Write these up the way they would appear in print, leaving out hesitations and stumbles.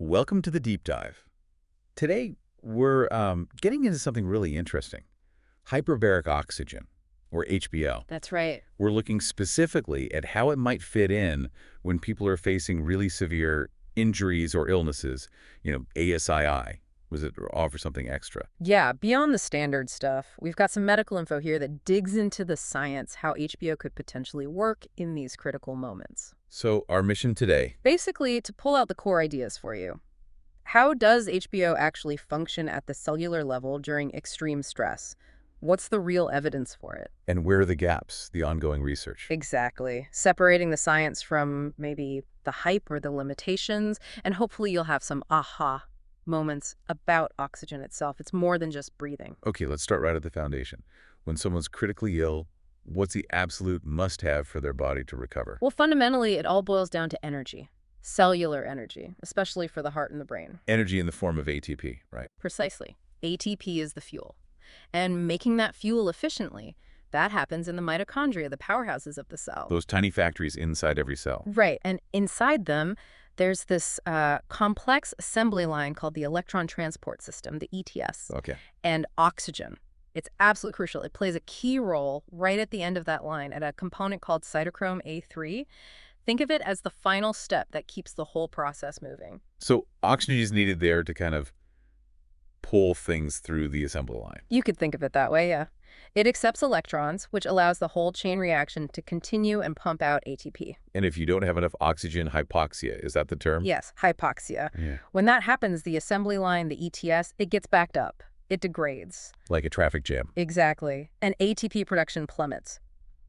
Welcome to the deep dive. Today, we're getting into something really interesting. Hyperbaric oxygen, or HBO. That's right. We're looking specifically at how it might fit in when people are facing really severe injuries or illnesses, ASII. Was it offer something extra? Yeah, beyond the standard stuff, we've got some medical info here that digs into the science, how HBO could potentially work in these critical moments. So our mission today, Basically, to pull out the core ideas for you. How does HBO actually function at the cellular level during extreme stress? What's the real evidence for it? and where are the gaps, the ongoing research? Exactly. Separating the science from maybe the hype or the limitations, and hopefully you'll have some aha moments about oxygen itself. It's more than just breathing. Okay, let's start right at the foundation. When someone's critically ill, what's the absolute must-have for their body to recover? Well, fundamentally, it all boils down to energy. Cellular energy, especially for the heart and the brain. Energy in the form of ATP, right? Precisely. ATP is the fuel. And making that fuel efficiently, that happens in the mitochondria, the powerhouses of the cell. Those tiny factories inside every cell. Right. And inside them, there's this complex assembly line called the electron transport system, the ETS, Okay. and oxygen. It's absolutely crucial. It plays a key role right at the end of that line at a component called cytochrome A3. Think of it as the final step that keeps the whole process moving. So oxygen is needed there to kind of pull things through the assembly line. You could think of it that way, yeah. It accepts electrons, which allows the whole chain reaction to continue and pump out ATP. And if you don't have enough oxygen, hypoxia, is that the term? Yes, hypoxia. Yeah. When that happens, the assembly line, the ETS, it gets backed up. It degrades. Like a traffic jam. Exactly. And ATP production plummets.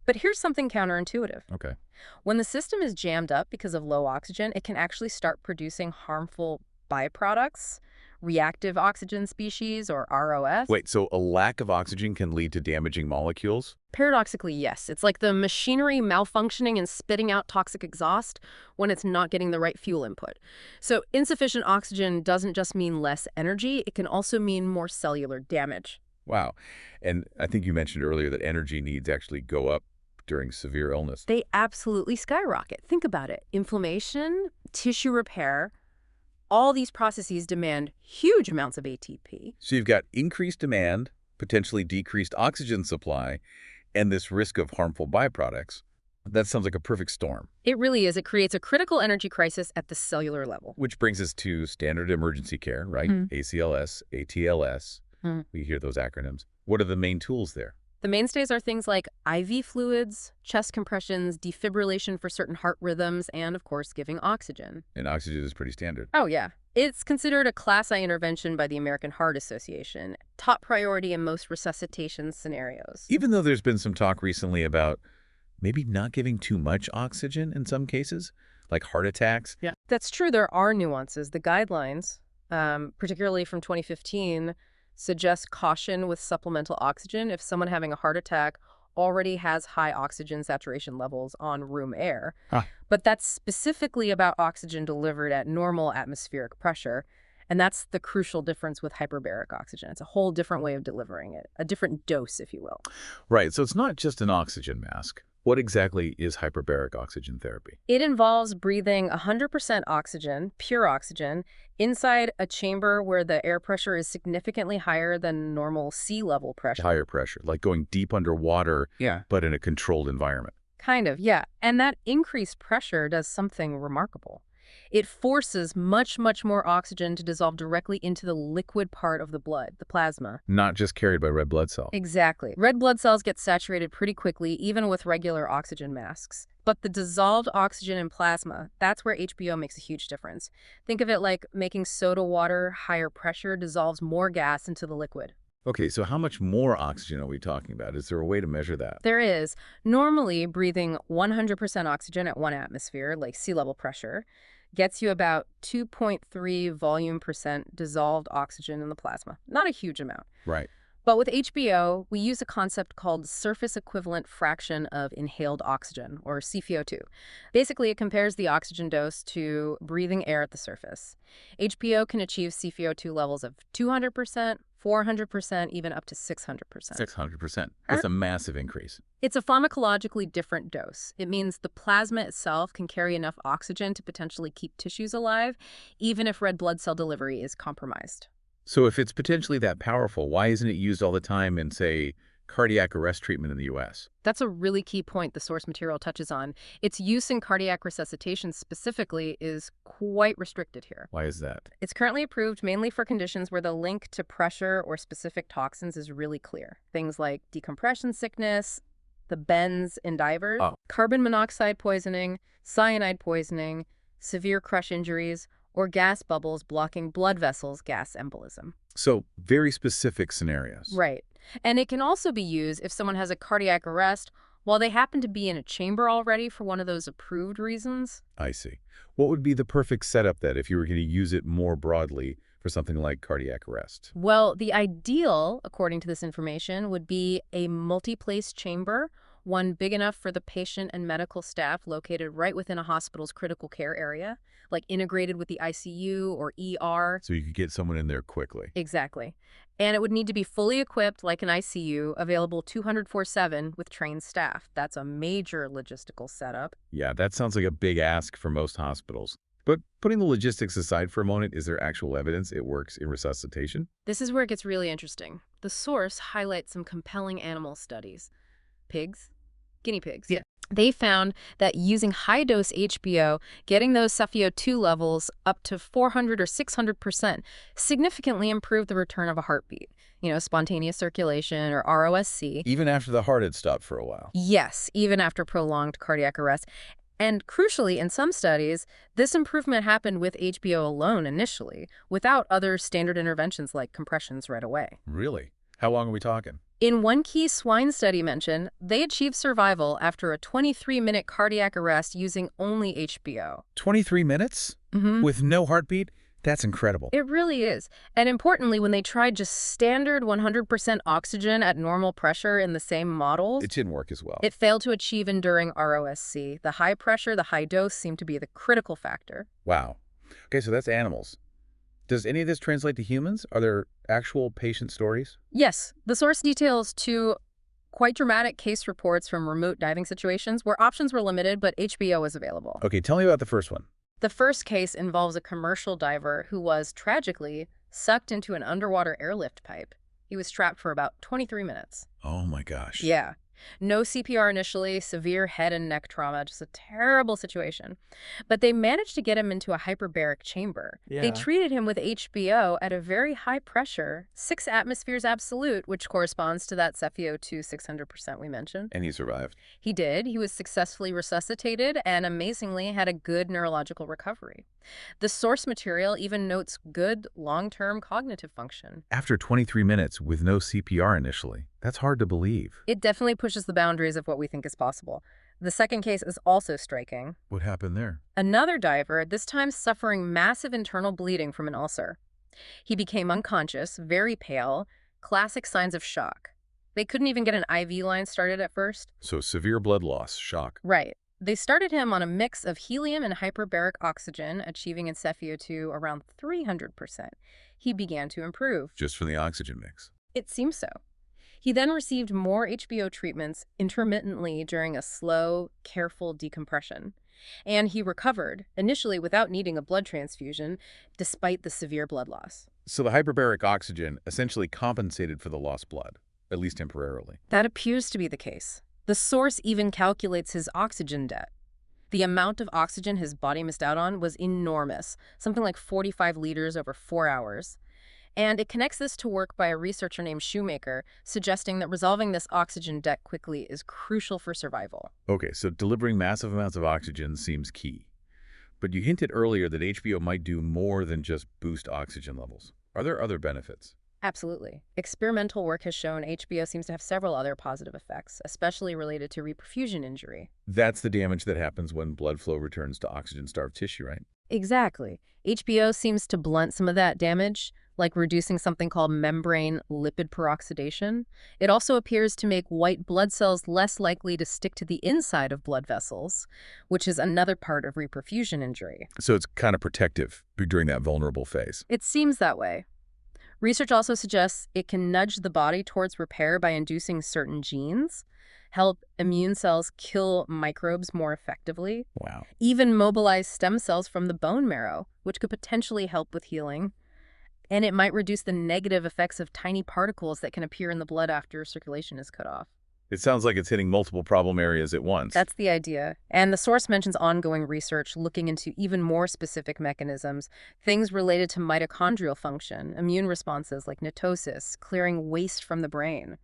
But here's something counterintuitive. Okay. When the system is jammed up because of low oxygen, it can actually start producing harmful byproducts, reactive oxygen species, or ROS. Wait, so a lack of oxygen can lead to damaging molecules? Paradoxically, yes. It's like the machinery malfunctioning and spitting out toxic exhaust when it's not getting the right fuel input. So insufficient oxygen doesn't just mean less energy, it can also mean more cellular damage. Wow. And I think you mentioned earlier that energy needs actually go up during severe illness. They absolutely skyrocket. Think about it. Inflammation, tissue repair, all these processes demand huge amounts of ATP. So you've got increased demand, potentially decreased oxygen supply, and this risk of harmful byproducts. That sounds like a perfect storm. It really is. It creates a critical energy crisis at the cellular level. Which brings us to standard emergency care, right? ACLS, ATLS. We hear those acronyms. What are the main tools there? The mainstays are things like IV fluids, chest compressions, defibrillation for certain heart rhythms, and, of course, giving oxygen. And oxygen is pretty standard. Oh, yeah. It's considered a Class I intervention by the American Heart Association, top priority in most resuscitation scenarios. Even though there's been some talk recently about maybe not giving too much oxygen in some cases, like heart attacks. Yeah. That's true. There are nuances. The guidelines, particularly from 2015, suggest caution with supplemental oxygen if someone having a heart attack already has high oxygen saturation levels on room air. But that's specifically about oxygen delivered at normal atmospheric pressure. And that's the crucial difference with hyperbaric oxygen. It's a whole different way of delivering it, a different dose, if you will. Right, so it's not just an oxygen mask. What exactly is hyperbaric oxygen therapy? It involves breathing 100% oxygen, pure oxygen, inside a chamber where the air pressure is significantly higher than normal sea level pressure. Higher pressure, like going deep underwater, Yeah. but in a controlled environment. Kind of, yeah. And that increased pressure does something remarkable. It forces much, much more oxygen to dissolve directly into the liquid part of the blood, the plasma. Not just carried by red blood cells. Exactly. Red blood cells get saturated pretty quickly, even with regular oxygen masks. But the dissolved oxygen in plasma, that's where HBO makes a huge difference. Think of it like making soda water higher pressure dissolves more gas into the liquid. Okay, so how much more oxygen are we talking about? Is there a way to measure that? There is. Normally, breathing 100% oxygen at 1 atmosphere, like sea level pressure, gets you about 2.3 volume percent dissolved oxygen in the plasma. Not a huge amount. Right. But with HBO, we use a concept called surface equivalent fraction of inhaled oxygen, or CFO2. Basically, it compares the oxygen dose to breathing air at the surface. HBO can achieve CFO2 levels of 200%, 400%, even up to 600%. 600%. That's a massive increase. It's a pharmacologically different dose. It means the plasma itself can carry enough oxygen to potentially keep tissues alive, even if red blood cell delivery is compromised. So if it's potentially that powerful, why isn't it used all the time in, say, cardiac arrest treatment in the U.S.? That's a really key point the source material touches on. Its use in cardiac resuscitation specifically is quite restricted here. Why is that? It's currently approved mainly for conditions where the link to pressure or specific toxins is really clear. Things like decompression sickness, the bends in divers, carbon monoxide poisoning, cyanide poisoning, severe crush injuries, or gas bubbles blocking blood vessels, gas embolism. So very specific scenarios. Right. And it can also be used if someone has a cardiac arrest while they happen to be in a chamber already for one of those approved reasons. I see. What would be the perfect setup then if you were going to use it more broadly for something like cardiac arrest? Well, the ideal, according to this information, would be a multi-place chamber, one big enough for the patient and medical staff located right within a hospital's critical care area, like integrated with the ICU or ER. So you could get someone in there quickly. Exactly. And it would need to be fully equipped like an ICU, available 24/7 with trained staff. That's a major logistical setup. Yeah, that sounds like a big ask for most hospitals. But putting the logistics aside for a moment, is there actual evidence it works in resuscitation? This is where it gets really interesting. The source highlights some compelling animal studies. Pigs, guinea pigs. Yeah. They found that using high-dose HBO, getting those SpO2 levels up to 400 or 600% significantly improved the return of a heartbeat, spontaneous circulation or ROSC. Even after the heart had stopped for a while. Yes, even after prolonged cardiac arrest. And crucially, in some studies, this improvement happened with HBO alone initially, without other standard interventions like compressions right away. Really? How long are we talking? In one key swine study mentioned, they achieved survival after a 23-minute cardiac arrest using only HBO. 23 minutes? Mm-hmm. With no heartbeat? That's incredible. It really is. And importantly, when they tried just standard 100% oxygen at normal pressure in the same models, It didn't work as well. it failed to achieve enduring ROSC. The high pressure, the high dose seemed to be the critical factor. Wow. Okay, so that's animals. Does any of this translate to humans? Are there actual patient stories? Yes, the source details two quite dramatic case reports from remote diving situations where options were limited, but HBO was available. Okay, tell me about the first one. The first case involves a commercial diver who was, tragically, sucked into an underwater airlift pipe. He was trapped for about 23 minutes. Oh my gosh. Yeah. No CPR initially, severe head and neck trauma, just a terrible situation. But they managed to get him into a hyperbaric chamber. Yeah. They treated him with HBO at a very high pressure, 6 atmospheres absolute, which corresponds to that SpO2 600% we mentioned. And he survived. He did. He was successfully resuscitated and amazingly had a good neurological recovery. The source material even notes good long-term cognitive function. After 23 minutes with no CPR initially. That's hard to believe. It definitely pushes the boundaries of what we think is possible. The second case is also striking. What happened there? Another diver, this time suffering massive internal bleeding from an ulcer. He became unconscious, very pale, classic signs of shock. They couldn't even get an IV line started at first. So severe blood loss, shock. Right. They started him on a mix of helium and hyperbaric oxygen, achieving in SpO2 around 300%. He began to improve. Just from the oxygen mix. It seems so. He then received more HBO treatments intermittently during a slow, careful decompression. And he recovered, initially without needing a blood transfusion, despite the severe blood loss. So the hyperbaric oxygen essentially compensated for the lost blood, at least temporarily. That appears to be the case. The source even calculates his oxygen debt. The amount of oxygen his body missed out on was enormous, something like 45 liters over 4 hours. And it connects this to work by a researcher named Shoemaker, suggesting that resolving this oxygen debt quickly is crucial for survival. Okay, so delivering massive amounts of oxygen seems key. But you hinted earlier that HBO might do more than just boost oxygen levels. Are there other benefits? Absolutely. Experimental work has shown HBO seems to have several other positive effects, especially related to reperfusion injury. That's the damage that happens when blood flow returns to oxygen-starved tissue, right? Exactly. HBO seems to blunt some of that damage, like reducing something called membrane lipid peroxidation. It also appears to make white blood cells less likely to stick to the inside of blood vessels, which is another part of reperfusion injury. So it's kind of protective during that vulnerable phase. It seems that way. Research also suggests it can nudge the body towards repair by inducing certain genes, help immune cells kill microbes more effectively, Wow. even mobilize stem cells from the bone marrow, which could potentially help with healing. And it might reduce the negative effects of tiny particles that can appear in the blood after circulation is cut off. It sounds like it's hitting multiple problem areas at once. That's the idea. And the source mentions ongoing research looking into even more specific mechanisms, things related to mitochondrial function, immune responses like netosis, clearing waste from the brain.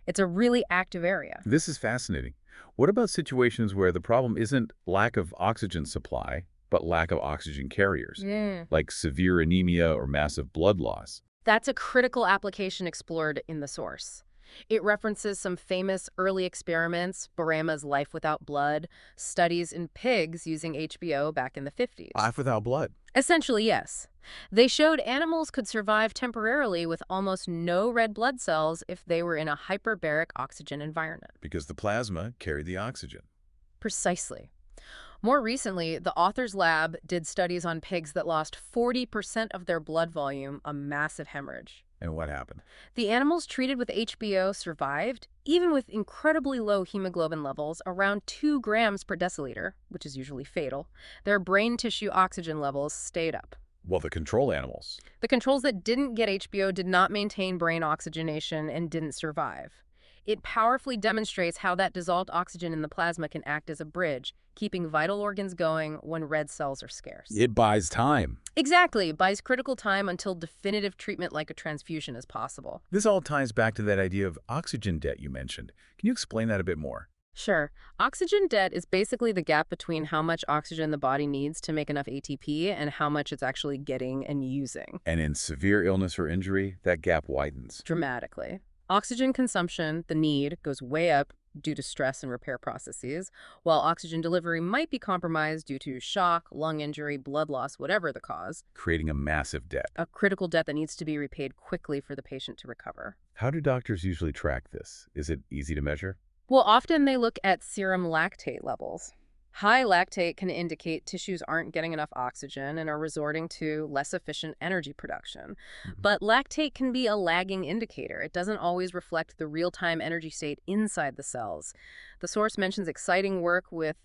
It's a really active area. This is fascinating. What about situations where the problem isn't lack of oxygen supply, but lack of oxygen carriers, Yeah. like severe anemia or massive blood loss? That's a critical application explored in the source. It references some famous early experiments, Barama's Life Without Blood, studies in pigs using HBO back in the 50s. Life without blood. Essentially, yes. They showed animals could survive temporarily with almost no red blood cells if they were in a hyperbaric oxygen environment. Because the plasma carried the oxygen. Precisely. More recently, the authors' lab did studies on pigs that lost 40% of their blood volume, a massive hemorrhage. And what happened? The animals treated with HBO survived, even with incredibly low hemoglobin levels, around 2 grams per deciliter, which is usually fatal. Their brain tissue oxygen levels stayed up. Well, the control animals. The controls that didn't get HBO did not maintain brain oxygenation and didn't survive. It powerfully demonstrates how that dissolved oxygen in the plasma can act as a bridge, keeping vital organs going when red cells are scarce. It buys time. Exactly, buys critical time until definitive treatment like a transfusion is possible. This all ties back to that idea of oxygen debt you mentioned. Can you explain that a bit more? Sure. Oxygen debt is basically the gap between how much oxygen the body needs to make enough ATP and how much it's actually getting and using. And in severe illness or injury, that gap widens. Dramatically. Oxygen consumption, the need, goes way up due to stress and repair processes, while oxygen delivery might be compromised due to shock, lung injury, blood loss, whatever the cause. Creating a massive debt. A critical debt that needs to be repaid quickly for the patient to recover. How do doctors usually track this? Is it easy to measure? Well, often they look at serum lactate levels. High lactate can indicate tissues aren't getting enough oxygen and are resorting to less efficient energy production. But lactate can be a lagging indicator. It doesn't always reflect the real-time energy state inside the cells. The source mentions exciting work with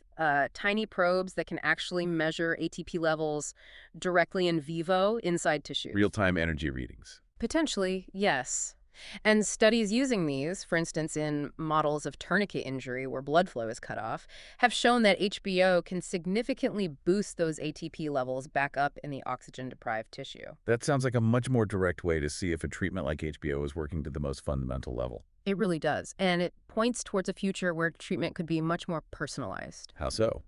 tiny probes that can actually measure ATP levels directly in vivo inside tissues. Real-time energy readings. Potentially, yes. And studies using these, for instance in models of tourniquet injury where blood flow is cut off, have shown that HBO can significantly boost those ATP levels back up in the oxygen-deprived tissue. That sounds like a much more direct way to see if a treatment like HBO is working to the most fundamental level. It really does, and it points towards a future where treatment could be much more personalized. How so?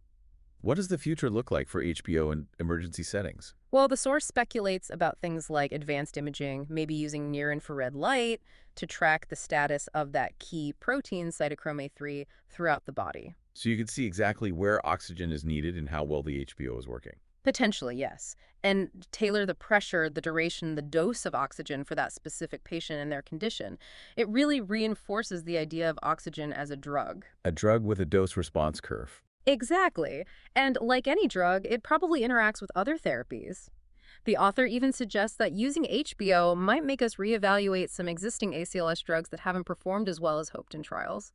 What does the future look like for HBO in emergency settings? Well, the source speculates about things like advanced imaging, maybe using near-infrared light to track the status of that key protein, cytochrome A3, throughout the body. So you can see exactly where oxygen is needed and how well the HBO is working. Potentially, yes. And tailor the pressure, the duration, the dose of oxygen for that specific patient and their condition. It really reinforces the idea of oxygen as a drug. A drug with a dose-response curve. Exactly. And like any drug, it probably interacts with other therapies. The author even suggests that using HBO might make us reevaluate some existing ACLS drugs that haven't performed as well as hoped in trials.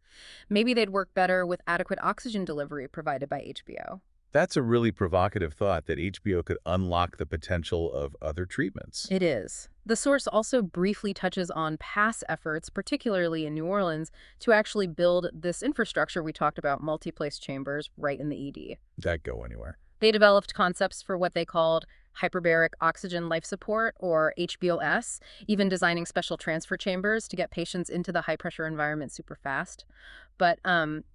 Maybe they'd work better with adequate oxygen delivery provided by HBO. That's a really provocative thought that HBO could unlock the potential of other treatments. It is. The source also briefly touches on past efforts, particularly in New Orleans, to actually build this infrastructure we talked about, multi-place chambers, right in the ED. That go anywhere. They developed concepts for what they called Hyperbaric Oxygen Life Support, or HBOS, even designing special transfer chambers to get patients into the high-pressure environment super fast. But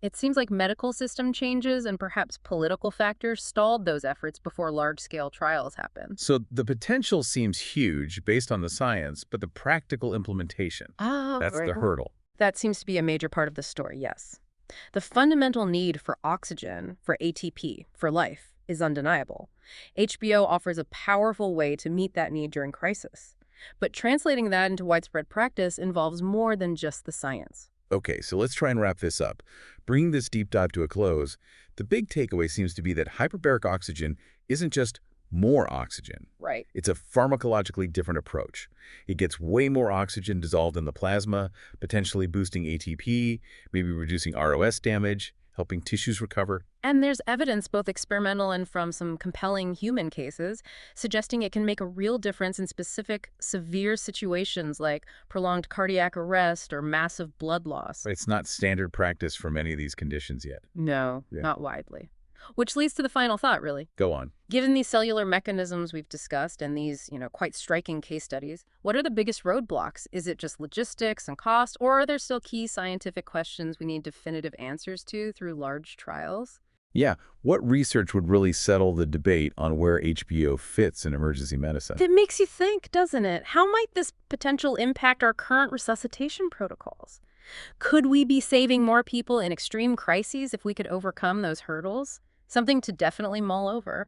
it seems like medical system changes and perhaps political factors stalled those efforts before large-scale trials happened. So the potential seems huge based on the science, but the practical implementation, that's the hurdle. That seems to be a major part of the story, yes. The fundamental need for oxygen, for ATP, for life, is undeniable. HBO offers a powerful way to meet that need during crisis. But translating that into widespread practice involves more than just the science. Okay, so let's try and wrap this up. Bringing this deep dive to a close, the big takeaway seems to be that hyperbaric oxygen isn't just more oxygen. Right. It's a pharmacologically different approach. It gets way more oxygen dissolved in the plasma, potentially boosting ATP, maybe reducing ROS damage, helping tissues recover. And there's evidence, both experimental and from some compelling human cases, suggesting it can make a real difference in specific severe situations like prolonged cardiac arrest or massive blood loss. But it's not standard practice for many of these conditions yet. No, Yeah. not widely. Which leads to the final thought, really. Go on. Given these cellular mechanisms we've discussed and these, quite striking case studies, what are the biggest roadblocks? Is it just logistics and cost, or are there still key scientific questions we need definitive answers to through large trials? Yeah, what research would really settle the debate on where HBO fits in emergency medicine? It makes you think, doesn't it? How might this potential impact our current resuscitation protocols? Could we be saving more people in extreme crises if we could overcome those hurdles? Something to definitely mull over.